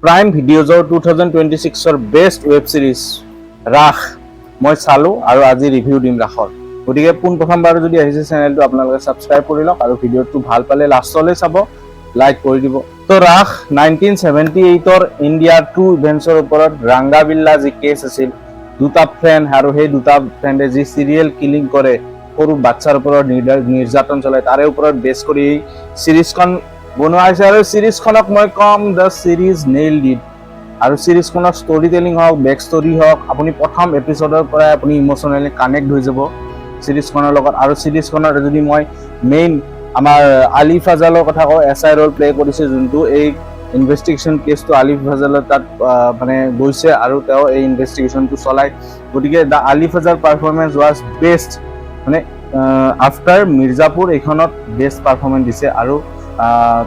Prime ভিডিঅ'জৰ 2026ৰ best web series ৰাখ মই চালো আৰু আজি ৰিভিউ দিম ৰাখৰ। গতিকে পোনপ্ৰথমবাৰ যদি আহিছে চেনেলটো আপোনালোকে ছাবস্ক্ৰাইব কৰি লওক আৰু ভিডিঅ'টো ভাল পালে লাষ্টলৈ চাব, লাইক কৰি দিব। তো ৰাখ 1978ৰ ইণ্ডিয়াৰ 2 ইভেণ্টছৰ ওপৰত ৰাংগাবিল্লা যি কেছ আছিল, দুটা ফ্ৰেণ্ড আৰু সেই দুটা ফ্ৰেণ্ডে যি চিৰিয়েল কিলিং কৰে, সৰু বাচ্চাৰ ওপৰত নিৰ্যাতন চলায়, তাৰে ওপৰত বেছ কৰি এই চিৰিজখন বনোৱা হৈছে। আৰু চিৰিজখনক মই কম দ্য চিৰিজ নেইলড ইট। আৰু চিৰিজখনৰ ষ্টৰি টেলিং হওক, বেক ষ্টৰি হওক, আপুনি প্ৰথম এপিছডৰ পৰাই আপুনি ইম'চনেলি কানেক্ট হৈ যাব চিৰিজখনৰ লগত। আৰু চিৰিজখনৰ যদি মই মেইন আমাৰ আলি ফাজালৰ কথা কওঁ, SI ৰ'ল প্লে কৰিছে, যোনটো এই ইনভেষ্টিগেশ্যন কেছটো আলি ফাজালৰ তাত মানে গৈছে আৰু তেওঁ এই ইনভেষ্টিগেশ্যনটো চলায়। গতিকে the Ali Fazal performance was best, মানে আফটাৰ মিৰ্জাপুৰ এইখনত বেষ্ট পাৰফৰ্মেঞ্চ দিছে। আৰু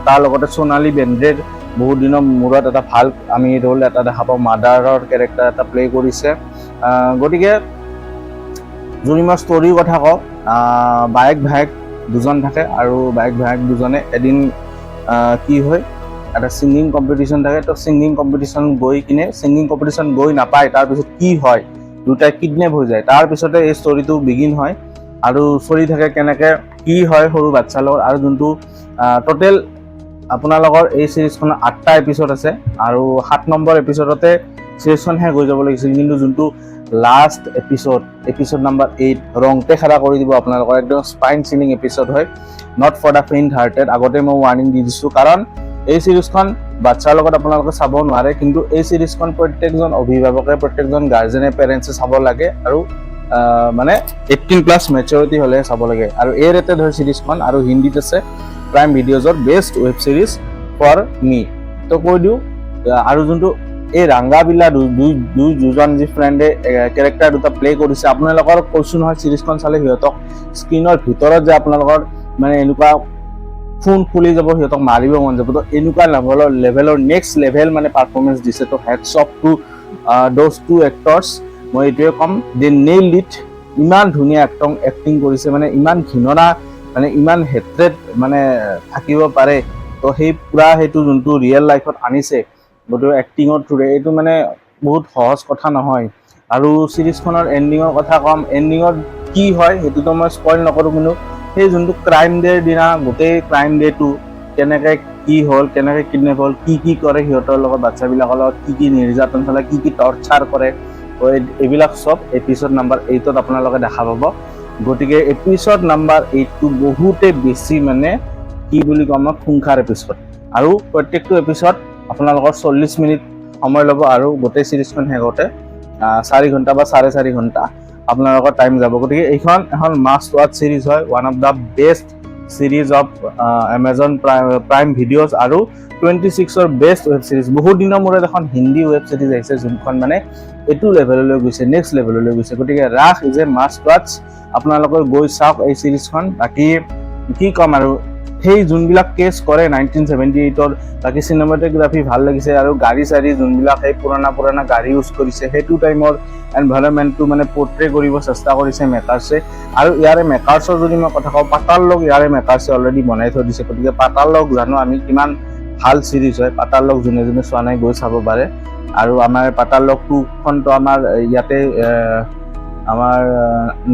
তাৰ লগতে সোণালী বেন্দ্ৰেৰ বহুত দিনৰ মূৰত এটা ভাল আমি ৰ'ল এটা দেখা পাওঁ, মাদাৰৰ কেৰেক্টাৰ এটা প্লে কৰিছে। গতিকে যদি মই ষ্টৰীৰ কথা কওঁ, বায়েক ভায়েক দুজন থাকে আৰু বায়েক ভায়েক দুজনে এদিন কি হয়, এটা ছিংগিং কম্পিটিশ্যন থাকে। তো ছিংগিং কম্পিটিশ্যন গৈ নাপায়, তাৰপিছত কি হয়, দুটাই কিডনেপ হৈ যায়। তাৰপিছতে এই ষ্টৰিটো বিগিন হয় আৰু চলি থাকে কেনেকৈ কি হয় সৰু বাচ্ছাৰ লগত। আৰু যোনটো টোটেল আপোনালোকৰ এই চিৰিজখনৰ 8টা এপিছড আছে আৰু 7 নম্বৰ এপিছডতে চিৰিজখন শেষ হৈ যাব লাগিছিল, কিন্তু যোনটো লাষ্ট এপিছড নাম্বাৰ 8 ৰংতে খাৰা কৰি দিব আপোনালোকৰ। একদম স্পাইন চিলিং এপিছড হয়, not for the faint hearted. আগতে মই ৱাৰ্ণিং দি দিছোঁ, কাৰণ এই চিৰিজখন বাচ্ছাৰ লগত আপোনালোকে চাব নোৱাৰে, কিন্তু এই চিৰিজখন প্ৰত্যেকজন অভিভাৱকে, প্ৰত্যেকজন গাৰ্জেনে, পেৰেণ্টছে চাব লাগে। আৰু মানে 18+ মেচিউৰিটি হ'লে চাব লাগে। আৰু এই ৰেটেড হয় চিৰিজখন, আৰু হিন্দীত আছে প্ৰাইম ভিডিঅ'জৰ best web series for me. তো কৈ দিওঁ, আৰু যোনটো এই ৰাংগাবিল্লা দুজন যি ফ্ৰেণ্ডে কেৰেক্টাৰ দুটা প্লে কৰিছে, আপোনালোকৰ কৈছোঁ নহয় চিৰিজখন চালে সিহঁতক স্ক্ৰীনৰ ভিতৰত যে আপোনালোকৰ মানে এনেকুৱা ফোন খুলি যাব, সিহঁতক মাৰিব মন যাব। তো এনেকুৱা লেভেলৰ নেক্সট লেভেল মানে পাৰফৰ্মেঞ্চ দিছে। তো hats off to those two actors, মই এইটোৱে ক'ম, দে নেইলড ইট। ইমান ধুনীয়া এক্টিং কৰিছে, মানে ইমান ঘৃণনা, মানে ইমান হেট্ৰেড মানে থাকিব পাৰে। তো সেই পুৰা সেইটো যোনটো ৰিয়েল লাইফত আনিছে গতিকে এক্টিঙৰ থ্ৰুৰে, এইটো মানে বহুত সহজ কথা নহয়। আৰু চিৰিজখনৰ এণ্ডিঙৰ কথা ক'ম, এণ্ডিঙত কি হয় সেইটোতো মই স্পইল নকৰোঁ, কিন্তু সেই যোনটো ক্ৰাইম ডেৰ দিনা গোটেই ক্ৰাইম ডেটো কেনেকৈ কি হ'ল, কেনেকৈ কিডনেপ হ'ল, কি কৰে সিহঁতৰ লগত, বাচ্ছাবিলাকৰ লগত কি নিৰ্যাতন চলায়, কি টৰ্চাৰ কৰে, তো এইবিলাক চব এপিছড নাম্বাৰ 8ত আপোনালোকে দেখা পাব। গতিকে এপিছড নাম্বাৰ 8টো বহুতে বেছি মানে কি বুলি ক'ম মই, খুংখাৰ এপিছড। আৰু প্ৰত্যেকটো এপিছড আপোনালোকৰ 40 মিনিট সময় ল'ব, আৰু গোটেই চিৰিজখন শেষতে 4 ঘণ্টা বা 4.5 ঘণ্টা আপোনালোকৰ টাইম যাব। গতিকে এইখন এখন মাষ্ট ৱাচ চিৰিজ হয়, one of the best series of Amazon prime videos আৰু 26ৰ বেষ্ট ৱেব ছিৰিজ। বহুত দিনৰ মূৰত এখন হিন্দী ৱেব ছিৰিজ আহিছে যোনখন মানে এইটো লেভেললৈ গৈছে, নেক্সট লেভেললৈ গৈছে। গতিকে ৰাখ ইজ এ মাষ্ট ৱাচ, আপোনালোকে গৈ চাওক এই চিৰিজখন। বাকী কি ক'ম আৰু, সেই যোনবিলাক কেছ কৰে 1978ৰ, বাকী চিনেমাটোগ্ৰাফী ভাল লাগিছে। আৰু গাড়ী চাড়ী যোনবিলাক সেই পুৰণা গাড়ী ইউজ কৰিছে, সেইটো টাইমৰ এনভাইৰনমেণ্টটো মানে পৰ্ট্ৰে কৰিব চেষ্টা কৰিছে মেকাৰ্ছে। আৰু ইয়াৰে মেকাৰ্ছৰ যদি মই কথা কওঁ, পাতাল লোক ইয়াৰে মেকাৰ্ছে অলৰেডি বনাই থৈ দিছে। গতিকে পাতাল লোক জানো আমি কিমান ভাল চিৰিজ হয়, পাতাল লোক যোনে চোৱা নাই গৈ চাব পাৰে। আৰু আমাৰ পাতাল লোক 2খনটো আমাৰ ইয়াতে আমাৰ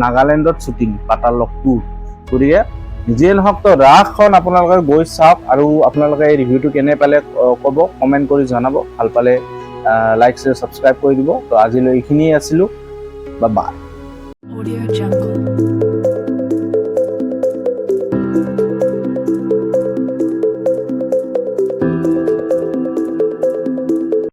নাগালেণ্ডত শ্বুটিং, পাতাল লোক 2। গতিকে যিয়ে নহওক, তো ৰাখখন আপোনালোকে গৈ চাওক। আৰু আপোনালোকে এই ৰিভিউটো কেনে পালে ক'ব, কমেণ্ট কৰি জনাব। ভাল পালে লাইক, শ্বেয়াৰ, ছাবস্ক্ৰাইব কৰি দিব। তো আজিলৈ এইখিনিয়ে আছিলোঁ, বা বাই।